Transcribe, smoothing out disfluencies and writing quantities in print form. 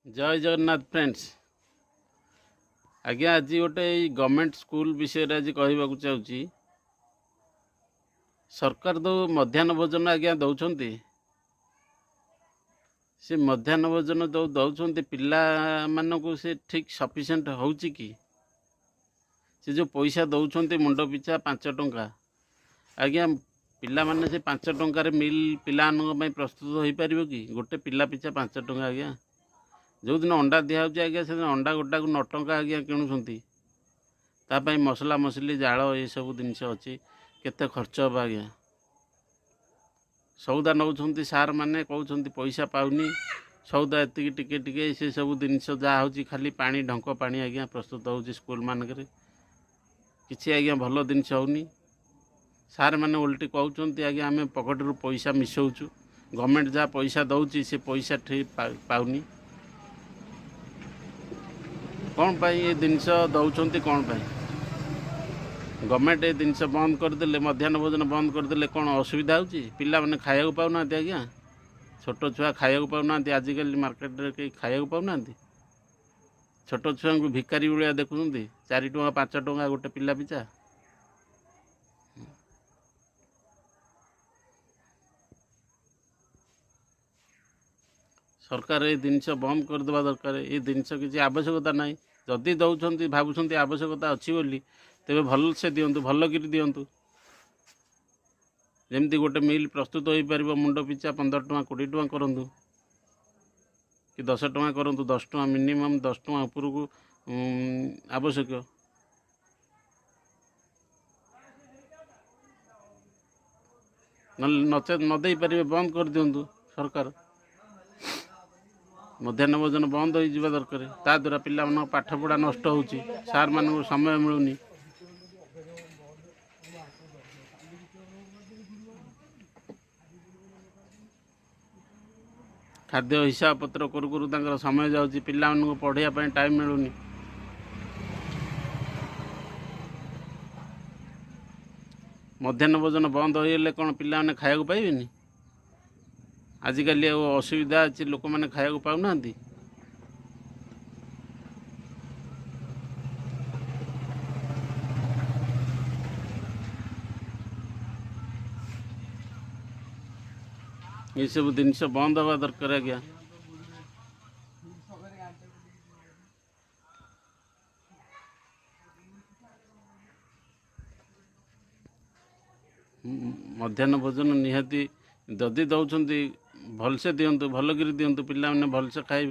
जय जगन्नाथ फ्रेंड्स। आज्ञा आज गोटे गवर्नमेंट स्कूल विषय आज कहवाक चाहूँगी। सरकार दो मध्याह्न भोजन आज्ञा दौरान से मध्याह्न भोजन जो दौरान पिला मानक से ठीक सफिशिएंट हो कि से जो पैसा दौरान मुंड पिछा 5 टंका आज्ञा पिला माने से 5 टंकार मिल पिला प्रस्तुत हो पार कि गोटे पिला पिछा 5 टंका आज्ञा जो दिन अंडा दिखाऊँ आज्ञा से अंडा गोटा को 9 टंका आज्ञा किणुंट मसला मसली जाल ये सब जिनस अच्छी केते खर्च हम आज्ञा सौदा नौ सार मैंने कहते पैसा पाऊनी सौदा एति टिके टिके से सब जिनस जहाँ हूँ खाली पानी ढंक पानी आज्ञा प्रस्तुत हो स्कूल मानक किसी आज्ञा भल जिनस होनी सार मैंने उल्टी कहते आज्ञा आम पकेट रू पैसा मिसाऊँ गवर्नमेंट जहाँ पैसा दौर से पैसा ठीक पाऊनी कौन पाई ये जिनस दौरान कौन पाई गवर्नमेंट ये जिनस बंद करदे मध्याह्न भोजन बंद करदे कौन असुविधा होची पिला माने खाया पाऊना आज्ञा छोट छुआ खाया पाऊना आजिकल मार्केट रे कहीं खाया पाऊना छोट छुआ को भिकारी भाया देखुं 4 टंका 5 टंका गोटे पिला पिछा सरकार ये जिनस बंद करदे दरकार ये जिनस किसी आवश्यकता ना जदि दौरान भावुं आवश्यकता अच्छी बोली तेरे भल से दिंतु भल कि दिंतु जमती गोटे मिल प्रस्तुत हो पार मुंड पिछा 15 टंका 20 टंका करूँ कि 10 टंका करूँ 10 टंका मिनिमम 10 टंका उपरकू आवश्यक नचेत नदे पारे बंद कर दिंतु सरकार मध्याह्न भोजन बंद हो दरकार ता द्वारा पिला पाठपढ़ा नष्ट हो सार मान समय मिलूनी खाद्य हिसाब पत्र करू समय जाऊँगी पिला पढ़ाई टाइम मिलूनी मध्याह्न भोजन बंद होइले कौन पिला माने खाया पाइबेनी आजिकल असुविधा अच्छी लोक मैंने खाया पाऊना ये सब जिनस बंद हवा दरकार आज्ञा मध्याह्न भोजन निहाती जदि दौरान भलसे दिंतु भल कि दिंतु पिला माने भलसे खाइ।